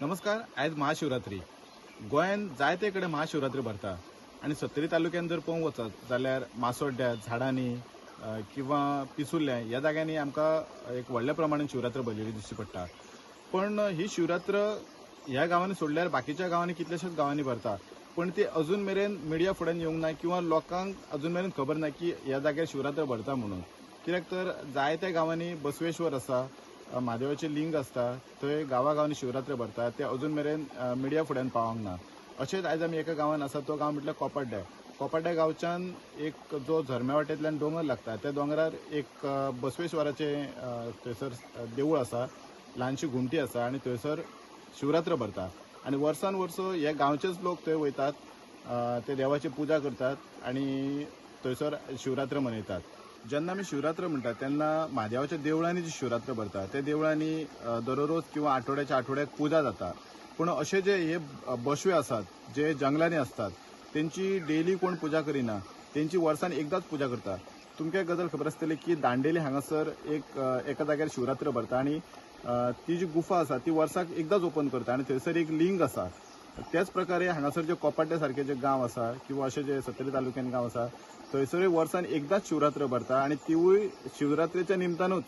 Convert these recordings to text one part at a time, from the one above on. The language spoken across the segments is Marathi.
नमस्कार. आज महाशिवरात्री गोंयांत जायते कडेन महाशिवरात्री भरता आणि सत्तरी तालुक्यात जर पळोवंक वचत जाल्यार मासोड्ड्या झाडांनी किंवा पिसुल्ल्या ह्या जाग्यांनी आमकां एक व्हडल्या प्रमाणात शिवरात्र भरलेली दिश्टी पडटा. पण ही शिवरात्र ह्या गांवांनी सोडल्यार बाकीच्या गांवांनी कितल्याशाच गांवांनी भरता, पण ती अजून मेरेन मिडिया फुड्यान येवंक ना किंवा लोकांक अजून मेरेन खबर ना की ह्या जाग्यार शिवरात्र भरता म्हणून. कित्याक तर जायत्या गांवांनी बसवेश्वर आसा, महादेवाचे लिंग असता, थंय गांवागांवांनी शिवरात्र भरता, ते अजून मेरेन मिडिया फुड्यान पावंक ना. अशेंच आयज आमी एका गांवांत आसा, तो गांव म्हटल्यार कोपाड्ड्या गांवच्यान एक जो झरम्या वाटेंतल्यान दोंगर लागता, त्या दोंगरार एक बसवेश्वराचे थंयसर देवूळ आसा, ल्हानशी घुमटी आसा आणि थंयसर शिवरात्र भरता. आणि वर्सान वर्स हे गांवचेच लोक थंय वयतात, ते देवाची पुजा करतात आणि थंयसर शिवरात्र मनयतात. जेन्ना आमी शिवरात्र म्हणटात तेन्ना महादेवाच्या देवळांनी जी शिवरात्र भरता, त्या देवळांनी दररोज किंवा आठवड्याच्या आठवड्याक पुजा जाता. पूण अशे जे हे बसवे आसात जे जंगलांनी असतात, तेंची डेली कोण पुजा करिना, तेंची वर्सान एकदाच पुजा करता. तुमकां गजाल खबर आसतली की दांडेली हांगासर एका जाग्यार शिवरात्र भरता आणि ती जी गुफा आसा ती वर्साक एकदाच ओपन करता आणि थंयसर एक लिंग आसा. त्याच प्रकारे हांगासर जे कोपाड्ड्या सारखे जे गांव आसा किंवा अशे जे सत्तरी तालुक्यान गांव आसा, थंयसरूय वर्सान एकदाच शिवरात्र भरता आणि तिवूय शिवरात्रेच्या निमतानूच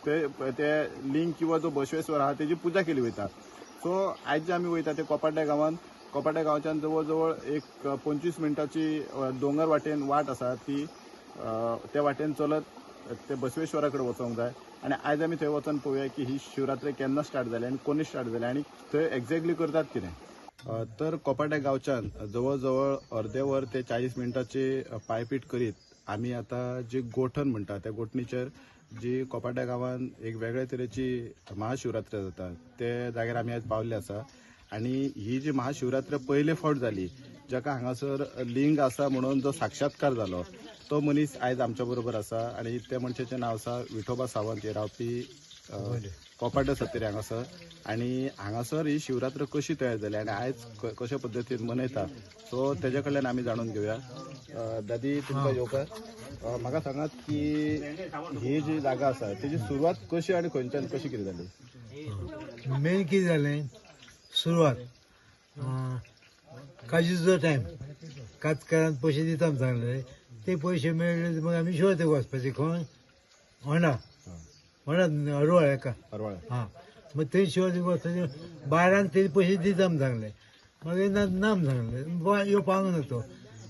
ते लिंग किंवा जो बसवेश्वर आहा तेजी पुजा केली वयता. सो आयज जे आमी वयता ते कोपाड्ड्या गांवांत, कोपाड्ड्या गांवच्यान जवळ जवळ एक 25 मिनटाची दोंगर वाटेन वाट आसा, ती त्या वाटेन चलत ते बसवेश्वरा कडेन वचोंक जाय. आणि आयज आमी थंय वचून पळोवया की ही शिवरात्र केन्ना स्टार्ट जाली आणि कोणी स्टार्ट जाली आणि थंय एक्झॅक्टली करतात कितें. तर कोपाड्ड्या गांवच्यान जवळ जवळ अर्दे वर ते 40 मिनटाची पायपीट करीत आमी आतां जी गोठण म्हणटा त्या गोठणीचेर जी कोपाड्ड्या गांवांत एक वेगळ्या तरेची महाशिवरात्र जाता ते जाग्यार आमी आयज पावल्ले आसा. आणि ही जी महाशिवरात्र पयले फावट जाली, जाका हांगासर लिंग आसा म्हणून जो साक्षात्कार जालो, तो मनीस आयज आमच्या बरोबर आसा आणि त्या मनशाचें नांव आसा विठोबा सावंत, हे रावपी कोपाड्ड्या सत्तरी हांगासर. आणि हांगासर ही शिवरात्र कशी तयार जाली आणि आयज कशा पद्दतीन मनयता, सो तेजे कडल्यान आमी जाणून घेवया. दादी तुमकां येवकार, म्हाका सांगात की ही जी जागा आसा तेजी सुरवात कशी आणि खंयच्यान कशी कितें जाली. मेन कितें जालें, सुरवात काजीचो टायम कातकारान पयशे दिता सांगले, ते पयशे मेळ्ळे मग आमी शिवरात्रेक वचपाचे. खंय होंडा हरवळ एका हां, मग ते शिवरात्रेक वचपाचे 12 ते पयशे दिता सांगले. मागीर नाम सांगले यो पावूंक ना तो.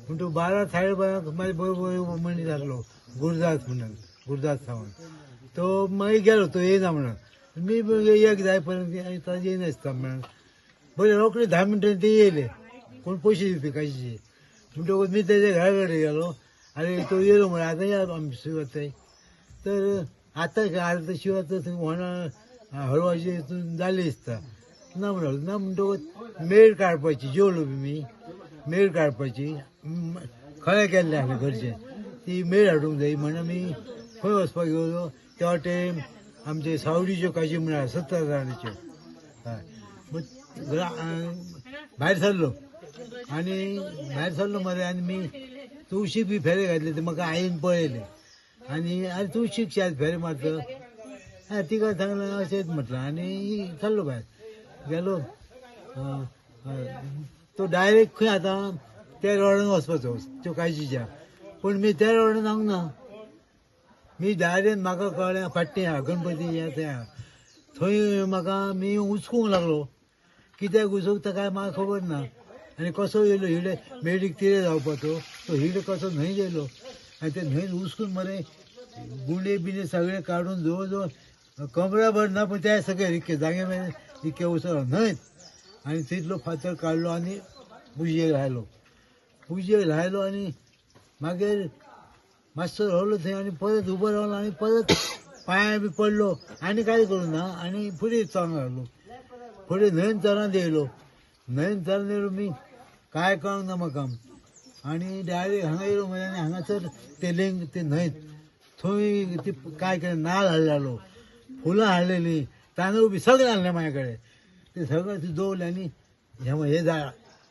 पूण तो 12 12:30 म्हाजे बरोबर मनीस आसलो गुरुदास सावंत, तो मागीर गेलो, तो येयना म्हणून. मी एक जाय पर्यंत ताजे येनासता म्हणून बरें रोखडे 10 मिनटांनी ते येयले, कोण पयशे दिवपी काजीचे. म्हणटकूच मी तेजे घरा कडेन गेलो, आरे तो येयलो म्हण आतां या आमी शिवरात्रे. तर आतां शिवरात्र थंय होंडा हळवाची हितून जाली दिसता. ना म्हणटकूच मेळ काडपाची, जेवलो बी मी, मेळ काडपाची खंय केल्लें आसलें घरचें, ती मेळ हाडूंक जाय म्हणून आमी खंय वचपाक गेलो. त्या वाटेन आमचे सावडीच्यो काजी म्हळ्यार 70 जाणांच्यो. हय, मग भायर सरलो मरे. आनी मी तुळशीक बी फेरे घातले, ते म्हाका आईन पळयले आनी तुळशीक शायद फेरे मारता. तिका सांगलें अशेंच म्हटलं आनी चल्लो भायर गेलो. तो डायरेक्ट खंय आतां त्या रोडान वचपाचो त्यो काजीच्या, पूण मी त्या रोडान हांव ना. मी डायरेक्ट म्हाका कळ्ळें फाटणें आहा गणपती थंय म्हाका मी हुसकूंक लागलो. कित्याक हुसकता काय म्हाका खबर ना. आनी कसो येयलो हिडे मेडीक तिरे जावपाचो, तो हिडे कसो न्हंय येयलो आनी ते न्हंयेन हुसकून मरे गुंडे बिंडे सगळे काडून जवळ जवळ कमराभर ना, पण त्या सगळे रिके जागे मेरेन रिके उसळ्ळो न्हंयत. आनी तितलो फातर काडलो आनी पुजेक लायलो आनी मागीर मातसो रावलो थंय आनी परत उबो रावलो आनी परत पांयां बी पडलो आनी कांय करूं ना आनी फुडें चलूंक लागलो. फुडें न्हंयेन चलत येयलो मी, काय कळूंक ना म्हाका. आनी डायरेक्ट हांगा येयलो मरे आनी हांगासर ते लिंग ते न्हंयत थंय ती काय केलें नाल्ल हाडलेलो, फुलां हाडलेलीं, तांदूळ बी सगळें हाडलें म्हाजे कडेन. ते सगळें दवरलें आनी हे जाय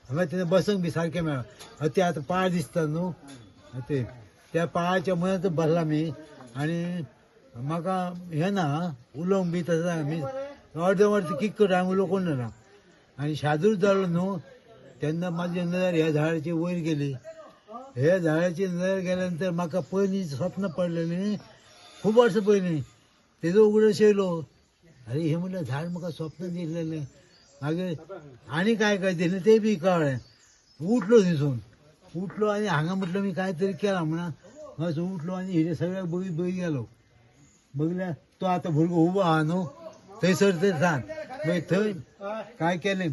हांगा तें बसंक बी सारकें मेळ्ळा. ते आतां पाळ दिसता न्हू, ते त्या पाळाच्या मयांत बसला मी. आनी म्हाका हें ना उलोवंक बी तशें मी अर्दें वर किक करता, हांव उलोवंक ना. आणि शादूर जालो न्हू तेन्ना माझी नजर ह्या झाडाची वयर गेली. ह्या झाडाची नजर गेल्यानंतर म्हाका पयलीं स्वप्न पडलेलें खूब वर्सां पयलीं तेजो उगडो शेलो. अरे हे म्हणलं झाड म्हाका स्वप्न दिसलेलें. मागीर आनी काय काय दिलें तें बी कळ्ळें. उठलो थिंसून उठलो आनी हांगा म्हटलं मी काय तरी केलां म्हणा मातसो उठलो आनी हेजे सगळ्याक बघीत बघीत गेलो. बघल्यार तो आतां भुरगो उबो आहा न्हू थंयसर ते सांग मागीर थंय काय केलें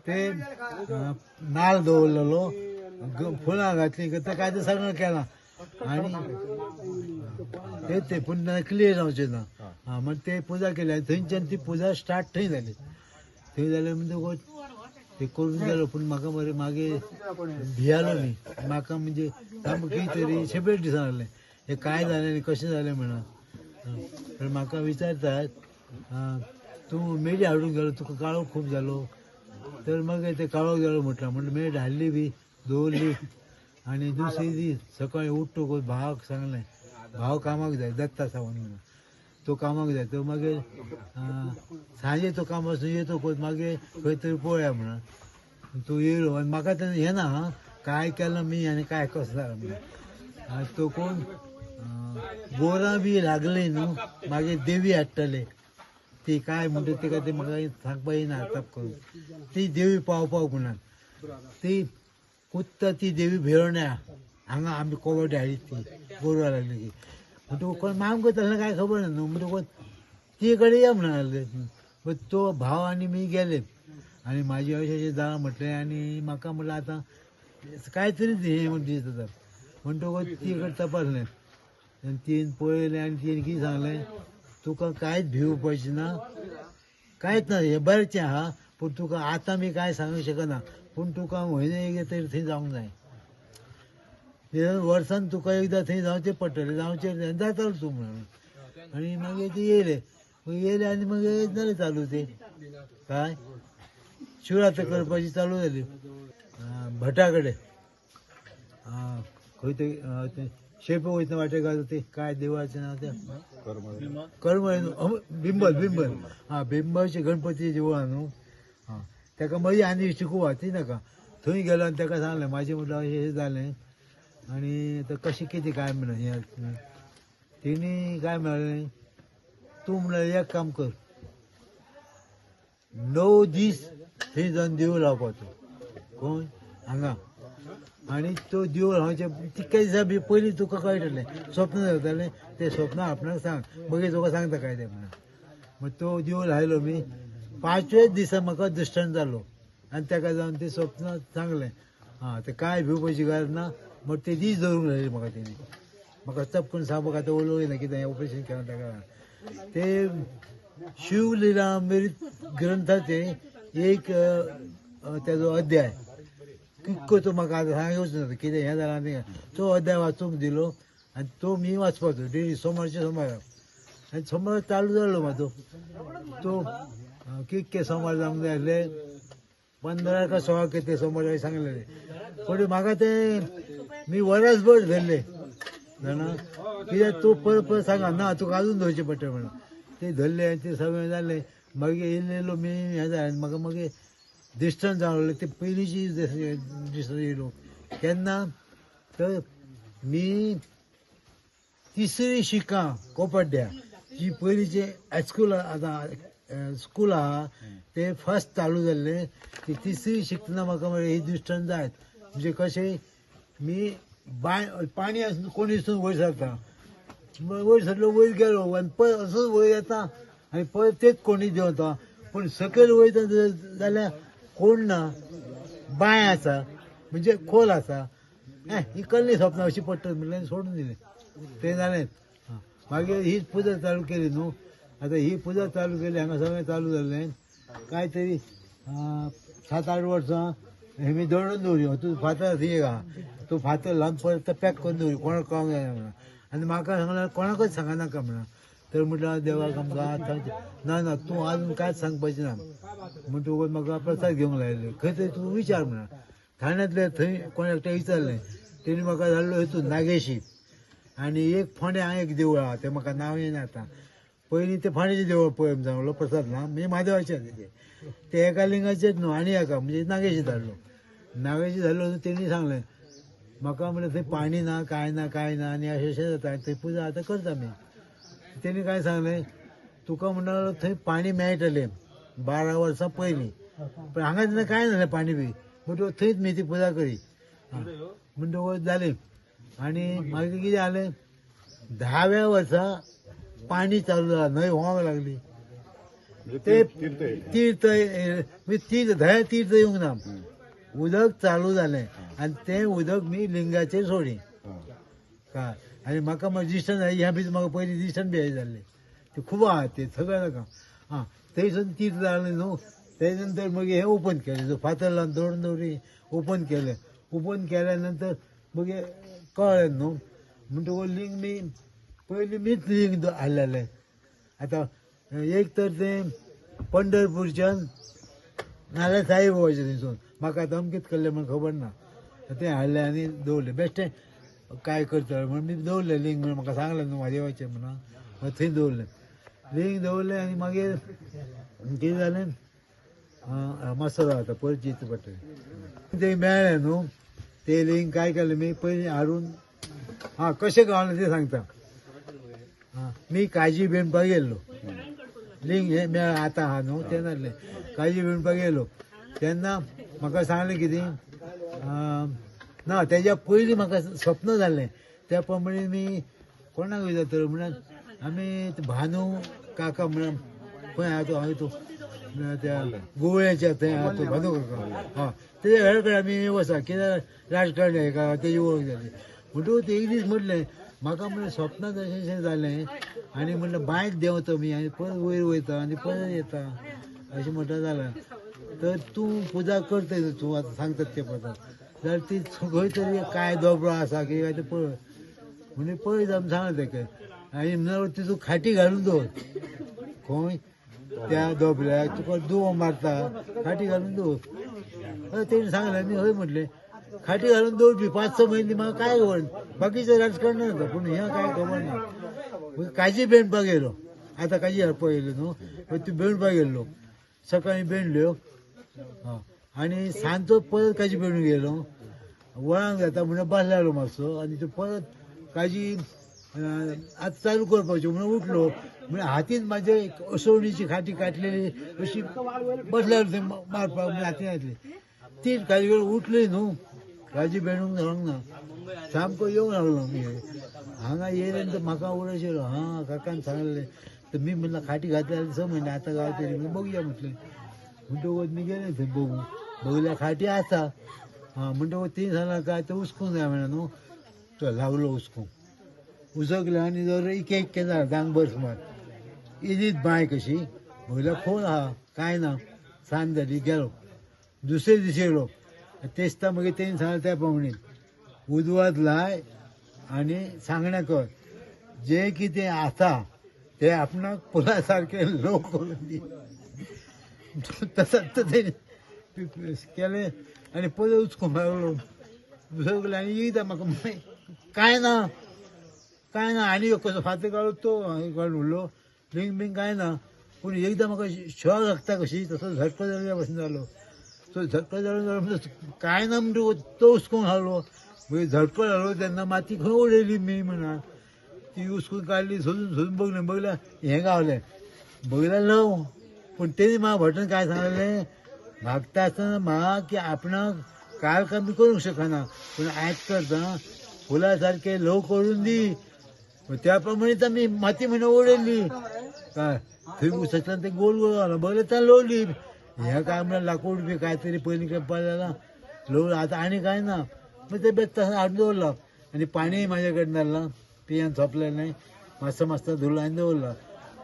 ते नाल्ल दवरलेलो फुलां घातलीं तें काय तें सगळें केलां आनी ते पूण क्लियर जावचें ना. मग ते पुजा केली आनी थंयच्यान ती पुजा स्टार्ट थंय जाली. थंय जालें म्हणटकूच ते करून गेलो. पूण म्हाका मरे मागीर भियालो मी. म्हाका म्हणजे सामकें कितें तरी सेपरेट दिसना जालें हें काय जालें आनी कशें जालें म्हणून. पण म्हाका विचारतात तूं मेडी हाडून गेलो तुका काळो खूब जालो. तर मागीर ते काळो गेलो म्हटलं म्हणून मेड हाडली बी दवरली. आनी दुसरे दीस सकाळीं उठ्ठकूच भावाक सांगलें भाव कामाक जाय दत्ता सावंत म्हणून तो कामाक जाय. तो मागीर सांजे तो कामासून येतकूच मागीर खंय तरी पळोवया म्हणून तो येयलो. आनी म्हाका तेन्ना हें ना काय केलां मी आनी काय कसो जाला म्हणून. आनी तो कोण गोरां बी लागली न्हू मागीर देवी हाडटले ती काय म्हणटा तिका ते म्हाका सांगपा येना तप करून. ती देवी पावपाक म्हणून ती कुत्ता ती देवी भेवण्या हांगा आमी कोवट हाडीत ती गोरवां लागली की म्हणटकूच कोण आमकां तसलें काय खबर ना न्हू. म्हणटकूच ती कडेन या म्हणून लागले. पण तो भाव आनी मी गेले आनी म्हाजें अशें जालां म्हटलें आनी म्हाका म्हणलें आतां काय तरी हें म्हण दिसता. म्हणटकूच ती कडेन तपासलें आनी तीन पळयलें आनी तिणें कितें सांगलें तुका कांयच भिवपाचें ना कांयच ना हें बरेंचें आहा. पूण तुका आतां मी कांय सांगूंक शकना पूण तुका म्हयने एक तरी थंय जावंक जाय. वर्सान तुका एकदां थंय जावचें पडटलें जावचें जातालो तूं म्हणून. आनी मागीर ते येयले आनी मागीर जालें चालू ते काय शिवरात्र करपाची चालू जाली भटा कडेन. खंय ते शेपो वयता वाटेक घालता ते काय देवाचें नांव तें करमळे बिंबल बिंबलचे गणपती देवूळ आहा न्हू. ताका मागीर आनी शिकूं ती नाका थंय गेलो आनी ताका सांगलें म्हाजें म्हटलं अशें जालें आनी आतां कशें कितें काय म्हणून हें तेणी काय म्हणलें तूं म्हणलें एक काम कर 9 दीस थंय जावन देवूळ रावपाचो खंय हांगा. आनी तो देवूळ हांगचे तितक्या दिसा बी पयलीं तुका कळटलें स्वप्न जातालें तें स्वप्न आपणाक सांग मागीर तुका सांगता काय तें म्हणून. मागीर तो देवूळ आयलो मी 5वेच दिसा म्हाका दृश्टांत जालो आनी ताका जावन तें स्वप्न सांगलें. तें काय भिवपाची गरज ना मग ते दीस धरूंक लायले म्हाका तेणी. म्हाका तप करून सांगपाक आतां उलोवं ना कितें ऑपरेशन केलां ताका. ते शिवलिलामृत ग्रंथाचे एक तेजो अध्याय कितको तो म्हाका आतां सांगूच ना कितें हें जालां तें तो अध्याय वाचूंक दिलो आनी तो मी वाचपाचो डेली सोमारच्या सोमारा. आनी सोमार चालू जालो म्हाजो तो कितके सोमार जावंक जाय आसले 15 का 16 कितें सोमार सांगलेले. पण म्हाका ते मी वरसभर धरले जाणा कित्याक तूं परत परत सांगा ना तुका अजून धरचें पडटा म्हणून ते धरले आनी ते सगळें जालें. मागीर येयलेलो मी हें जालें म्हाका मागीर दिश्टन जावं ते पयलींची दिस येयलो केन्ना तर मी तिसरी शिकां कोपाड्ड्या जी पयलींचे हायस्कूल आतां स्कूल आहा ते फर्स्ट चालू जाल्लें ती तिसरी शिकतना म्हाका म्हळ्यार ही दिश्टन जायत. म्हणजे कशें मी पाणी आसून कोणी सुद्दां वयर सरता वयर सरलो वयर गेलो आनी परत असोच वयर येता आनी परत तेच कोणी देंवता. पूण सकयल वयता जाल्यार कोण ना बांय आसा म्हणजे खोल आसा. ही कसली स्वप्नां अशी पडटत म्हणलें सोडून दिलें तें जालें. मागीर ही पुजा चालू केली न्हू. आतां ही पुजा चालू केली हांगा सगळें चालू जाल्लें काय तरी 7-8 वर्सां हे मी दळून दवरी तूं फातर थंय आहा तो फातर लावन परत पॅक करून दवरी कोणाक कळोंक जायना म्हणून. आनी म्हाका सांगल्यार कोणाकच सांगनाका म्हणून. तर म्हटल्यार देवाक आमकां सांगचें ना ना तूं आजून कांयच सांगपाचें ना म्हणटकूच म्हाका प्रसाद घेवंक लायले. खंय तरी तूं विचार म्हणून ठाण्यांतले थंय कोण एकट्या विचारलें तेणी म्हाका धाडलो हितून नागेशी आनी एक फोंड्या एक देवूळ आहा तें म्हाका नांव येना आतां पयलीं ते फाणेचे देवळ पळय सांगलो प्रसाद ना म्हणजे महादेवाचे ते एका लिंगाचेच न्हू आनी एका म्हणजे नागेशी धाडलो नागेशी धाडलो न्हू तेणी सांगलें म्हाका म्हणलें थंय पाणी ना काय ना अशें जाता थंय पुजा आतां करता आमी तेणी काय सांगलें तुका म्हणटा थंय पाणी मेळटलें 12 वर्सां पयलीं पण हांगा तेन्ना कांय नासलें पाणी बी म्हणटकूच थंयच मी ती पुजा करी म्हणटकूच जालें आनी मागीर कितें जालें 10व्या वर्सा पाणी चालू जालां न्हंय व्हांवंक लागली ते तीर्थ धंय तीर्थ येवंक ना उदक चालू जालें आनी तें उदक मी लिंगाचेर सोडी काय आनी म्हाका मागीर दिश्टन जालें ह्या भितर म्हाका पयलीं दिश्टन बी जाल्लें ते खूब आहा ते सगळें नाका आं थंयसून तीर्थ जालें न्हू तेजे नंतर मागीर हें ओपन केलें जो फातर लावन दवरून दवरी ओपन केल्या नंतर मागीर कळ्ळें न्हू म्हणटकूच लिंग मी पयलीं मीच लिंग हाडलेलें आतां एक तर तें पंढरपूरच्यान नाल्यार साईबाबाचें थंयसून म्हाका आतां अमकेत केल्लें म्हण खबर ना तें हाडलें आनी दवरलें बेश्टें काय करतलें म्हण मी दवरलें लिंग म्हणून म्हाका सांगलें न्हू म्हादेवाचें म्हणून थंय दवरलें लिंग दवरलें आनी मागीर कितें जालें मातसो राव आतां परत चिंतचें पडटलें तें मेळ्ळें न्हू तें लिंग काय केलें मी पयलीं हाडून कशें गावलें तें सांगता मी काजी विणपाक गेल्लो लिंग हें मेळ आतां आहा न्हू तें नासलें काजी विणपाक गेलो तेन्ना म्हाका सांगलें कितें ना तेज्या पयलीं म्हाका स्वप्न जाल्लें त्या प्रमाणे मी कोणाक विचारतलो म्हणल्यार आमी भानू काका म्हणून खंय आहा तो हांवें तो त्या गोवळ्याच्या थंय आहा तो भानू काका तेज्या घरा कडेन आमी वचा कित्याक राजकारणी हेका तेजी वळख जाली म्हणटकूच एक दीस म्हटलें म्हाका म्हणलें स्वप्नांत अशें जालें आनी म्हणलें बांयत देंवता मी आनी परत वयर वयता आनी परत येता अशें म्हणटा जालें तर तूं पुजा करता तूं आतां सांगतात ते पदार्थ जाल्यार ती खंय तरी काय दोबरो आसा की काय ते पळय म्हणजे पळयत आमी सांगलें तेका आनी म्हणल्यार तितून खाटी घालून दवर खंय त्या दोबऱ्याक तुका दुवो मारता खाटी घालून दवर तेणी सांगलें आनी हय म्हटलें खाटी घालून दवरपी 5-6 म्हयने म्हाका काय खबर बाकीचें राजकारण जाता पूण हें काय खबर ना काजी बेंडपाक गेलो आतां काजी हाडपाक येयलो न्हू ती बेंडपाक गेल्लो सकाळीं बेंडल्यो आनी सांजचो परत काजी बेंडून गेलो वळांक जाता म्हणून बसलेलो मातसो आनी तो परत काजी आतां चालू करपाच्यो म्हणून उठलो म्हणजे हातीन म्हाजे असवणीची खाटी काटलेली अशी बसलेलो थंय मारपाक म्हणजे हातीन घातली ती काजी वेळ उठली न्हू काजी बेंडूंक जावंक ना सामको येवंक लागलो हांगा येयले म्हाका उडयशिल्लो काकान सांगलें तर मी म्हणलं खाटी घातल्या 6 म्हयने आतां गावतली बघुया म्हटलें म्हणटकूच मी गेले थंय बघल्यार खाटी आसा म्हणटकूच ती सांगलें काय तर हुस्कूंक जाय म्हणा न्हू तो लागलो हुस्कूंक उजकलें आनी जर एक जालें दांगभर सुमार इलीच बांय कशी बघल्यार खोल आहा कांय ना सांज जाली गेलो दुसरे दिसा येयलो तेसता मागीर तेणी सांगलें त्या प्रमाणे उजवात लाय आनी सांगणें कर जें कितें आसा तें आपणाक पुला सारकें लोक करून दी तसोच तेणी केलें आनी परत उचकूंक लागलो उजकलें आनी एकदां म्हाका कांय ना आनी कसो फातर काडलो तो काडून उरलो लिंग बिंग कांय ना पूण एकदां म्हाका शॉक लागता कशी तसो झटको जाल्या भशेन जालो तो झटको जालो कांय ना म्हणटकूच तो हुस्कूंक लागलो मागीर झटको लागलो तेन्ना माती खंय उडयली मी म्हणा ती हुस्कून काडली सोदून बघल्यार हें गावलें बघल्यार लव पूण तेणी म्हाका भटन काय सांगलेलें भागता आसतना म्हाका की आपणाक काळ कमी करूंक शकना पूण आयज करता फुलां सारकें लव करून दी त्या प्रमाणेच आमी माती म्हणून उडयली काय थंय उसतल्यान तें गोल गोल घालो बघल्यार तें लवली हें काय म्हणल्यार लाकूड बी काय तरी पयलीं करपा जालां लव आतां आनी कांय ना मागीर तें बेश्ट हाडून दवरला आनी पाणीय म्हाजे कडेन नासलां पियेन सोंपलेलें मातसो धुलो आनी दवरला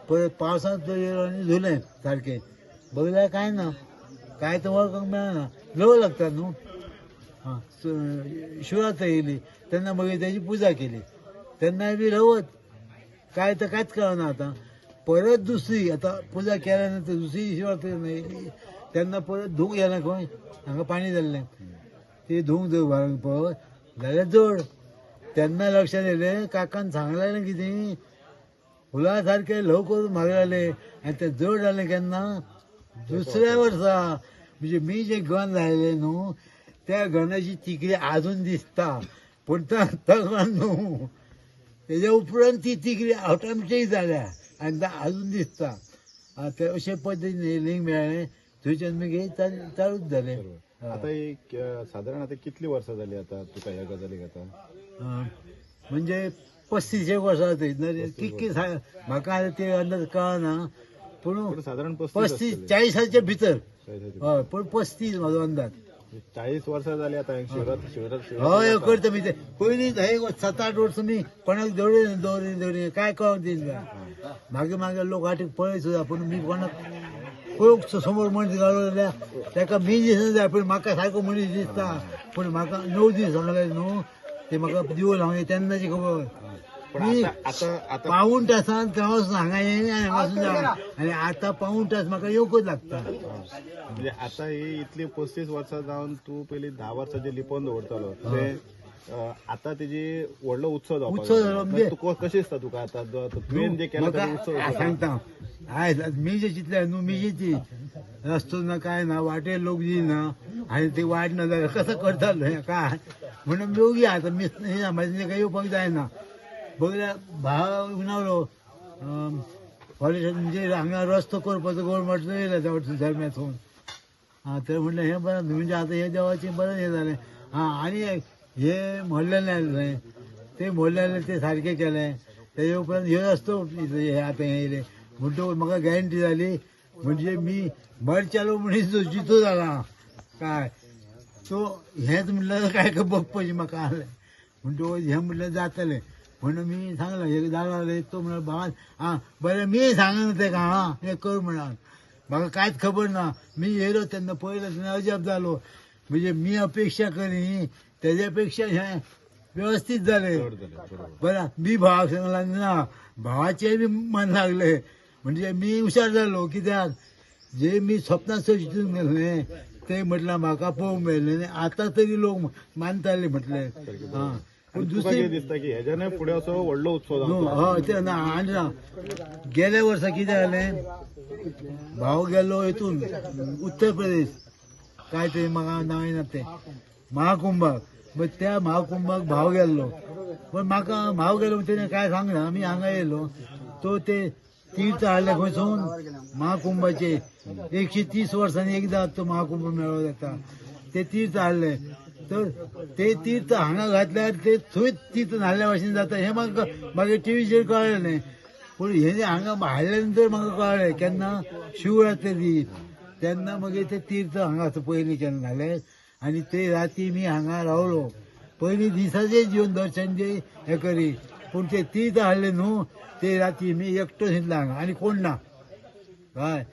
परत पावसांत येयलो आनी धुलें सारकें बघल्यार कांय ना काय तर वळखूंक मेळना लव लागता न्हू शिवरात्र येयली तेन्ना मागीर तेजी पुजा केली तेन्नाय बी रवत काय तर कांयच कळना आतां परत दुसरी आतां पुजा केल्या नंतर दुसरी शिवरात्र येयली तेन्ना परत धुवंक गेलें खंय हांगा पाणी जाल्लें ते धुवंक जर व्हरंक पळय जाल्यार जड तेन्ना लक्षांत येयलें काकान सांगलेलें कितें फुला सारखे लवकर मागले आणि ते जड जाले केन्ना दुसऱ्या वर्सा म्हणजे मी जे गण लायले न्हू त्या गणाची तिकडी अजून दिसता पण तगण न्हू तेज्या उपरांत ती तिकडी ऑटोमॅटीक जाल्या आणि अजून दिसता ते अशे पद्दतीन लिंक मेळ्ळें थंयच्यान मागीर चालूच जालें. आता एक साधारण आता कितली वर्सां जाली आता तुका ह्या गजालीक आता? म्हणजे 35 वर्सां थंय कितकी म्हाका आतां ते अंदाज कळना पूण साधारण 35-40 भितर हय पण 35 म्हाजो अंदाज. 40 वर्सां जाली आता हय करता मी ते पयलीं 7-8 वर्सां मी कोणाक दवरी काय कळोन दिना मागे मागे लोक आटीक पळय सुद्दां पूण मी कोणाक पळोवंक समोर मनीस गावलो जाल्यार ताका मी दिसना जाय पूण म्हाका सारको मनीस दिसता पूण म्हाका 9 दीस सांगले न्हू ते म्हाका दिवल हांवें तेन्नाची खबर. मी पाऊण तासान केव्हासून हांगा येयलें आनी हांगासून जालें आनी आतां पाऊण तास म्हाका येवंकच लागता. म्हणजे आता ही इतली 35 वर्सां जावन तूं पयलीं 10 वर्सां जे लिपोवन दवरतालो ते आता तेजी व्हडलो उत्सव जालो म्हणजे कशें दिसता तुका आता तुवें जे केला तो उत्सव सांगता आयज मी जे चिंतलें न्हू मी जी रस्तो ना काय ना वाटेर लोक दिना आनी ती वाट ना जाल्यार कसं करतालो हें काय म्हणून येवया आतां मी म्हाजे काय येवपाक जायना बघल्या भाव उनावलो म्हणजे हांगा रस्तो करपाचो गोवोरमेंट येयला धर्म्यातून तर म्हणलें हें बरें म्हणजे आतां हे देवाचें बरें हें जालें आनी हे मोडलेलें आसलें ते मोडलेलें ते सारकें केलें तेजे उपरांत ह्यो रस्तो हे आतां हे येयले म्हणटकूच म्हाका गॅरंटी जाली म्हणजे मी मरचालो मनीस जितो जाला काय तो हेंच म्हणल्यार काय बघपाचें म्हाका आसलें म्हणटकूच हें म्हणल्यार जातलें म्हणून मी सांगलें हे जालो तो म्हणल्यार भावान बरें मी सांगना तेका हें कर म्हणून म्हाका कांयच खबर ना मी येयलो तेन्ना पयलो तेन्ना अजाप जालो म्हणजे मी अपेक्षा करी तेज्या पेक्षा हें व्यवस्थीत जालें बरें. मी भावाक सांगला ना भावाचें बी मन लागलें म्हणजे मी हुशार जालो कित्याक जे मी स्वप्नांत चिंतून गेल्लें ते म्हटल्यार म्हाका पळोवंक मेळ्ळें आनी आतां तरी लोक मानताले म्हटलें पूण दुसरी दिसता की हेज्यान फुडें असो व्हडलो उत्सव हय ते ना आनी ना गेल्या वर्सा कितें जालें भाव गेलो हितून उत्तर प्रदेश काय ते म्हाका नांव येना तें महाकुंभाक मग त्या महाकुंभाक भाव गेल्लो पण म्हाका भाव गेलो तेणें काय सांगना आमी हांगा येयलो तो ते तीर्थ हाडले खंयसून महाकुंभाचे 130 वर्सांनी एकदां तो महाकुंभ मेळो जाता ते तीर्थ हाडले तर ते तीर्थ हांगा घातल्यार ते थंय तीर्थ हाडल्या भशेन जाता हें म्हाका मागीर टीव्हीचेर कळ्ळें पूण हें हांगा हाडले नंतर म्हाका कळ्ळें केन्ना शिवरात्री तेन्ना मागीर ते तीर्थ हांगा पयलीं केन्ना घाले आनी ते राती मी हांगा रावलो पयलीं दिसाचेच येवन दर्शन जे हें करी पूण ते तीर्थ हाडले न्हू ते राती मी एकटो शिंतलो हांगा आनी कोण ना हय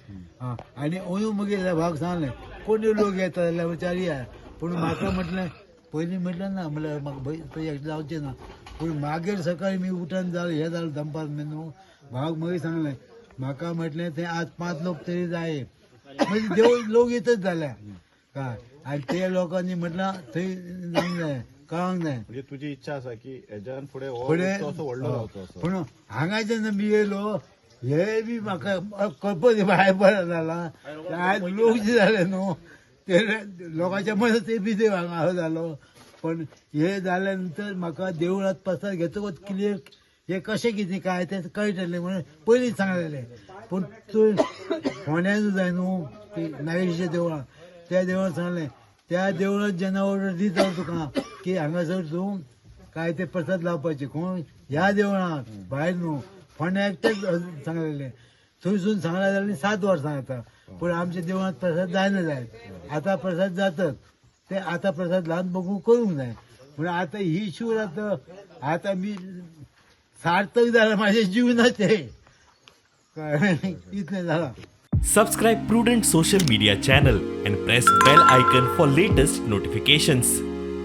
आनी अयो मागीर भाग सांगलें कोण लोक येता जाल्यार विचारया पूण म्हाका म्हटलें पयलीं म्हटलें ना म्हळ्यार म्हाका थंय एकटें जावचें ना पूण मागीर सकाळीं मी उठून जालें हें जालें दनपार न्हू भावाक मागीर सांगलें म्हाका म्हटलें तें आज 5 लोक तरी जाय म्हणजे देव लोक येतच जाल्या काय आनी ते लोकांनी म्हटल्यार थंय जावंक जाय कळोंक जाय म्हणजे तुजी इच्छा आसा की हेज्यान फुडें व्हडलो जावचो पूण हांगा जेन्ना मी येयलो हे बी म्हाका कळपच भायर बरो जाला आयज लोक जे जाले न्हू ते लोकांच्या मनांत ते बी देव हांगा असो जालो पण हे जाल्या नंतर म्हाका देवळांत प्रसाद घेतकच क्लियर हे कशें कितें काय तें कळटलें म्हणून पयलींच सांगलेलें पूण तूं फोंड्यान जाय न्हू नागेशीच्या देवळान त्या देवळान सांगलें त्या देवळांत जेन्ना ऑर्डर दिता तुका की हांगासर तूं काय ते प्रसाद लावपाचे कोण ह्या देवळांत भायर न्हू फोंड्या एकटेच सांगलेलें थंयसून सांगलें जाल्यार 7 वर्सां जाता पूण आमच्या देवळांत प्रसाद जायना जाय आतां प्रसाद जातात ते आतां प्रसाद ल्हान बघूंक करूंक जाय म्हणून आतां ही शिवरात्र आतां मी सार्थक जालां म्हाज्या जिवनाचें इतलें जालां. Subscribe Prudent Social Media channel and press bell icon for latest notifications.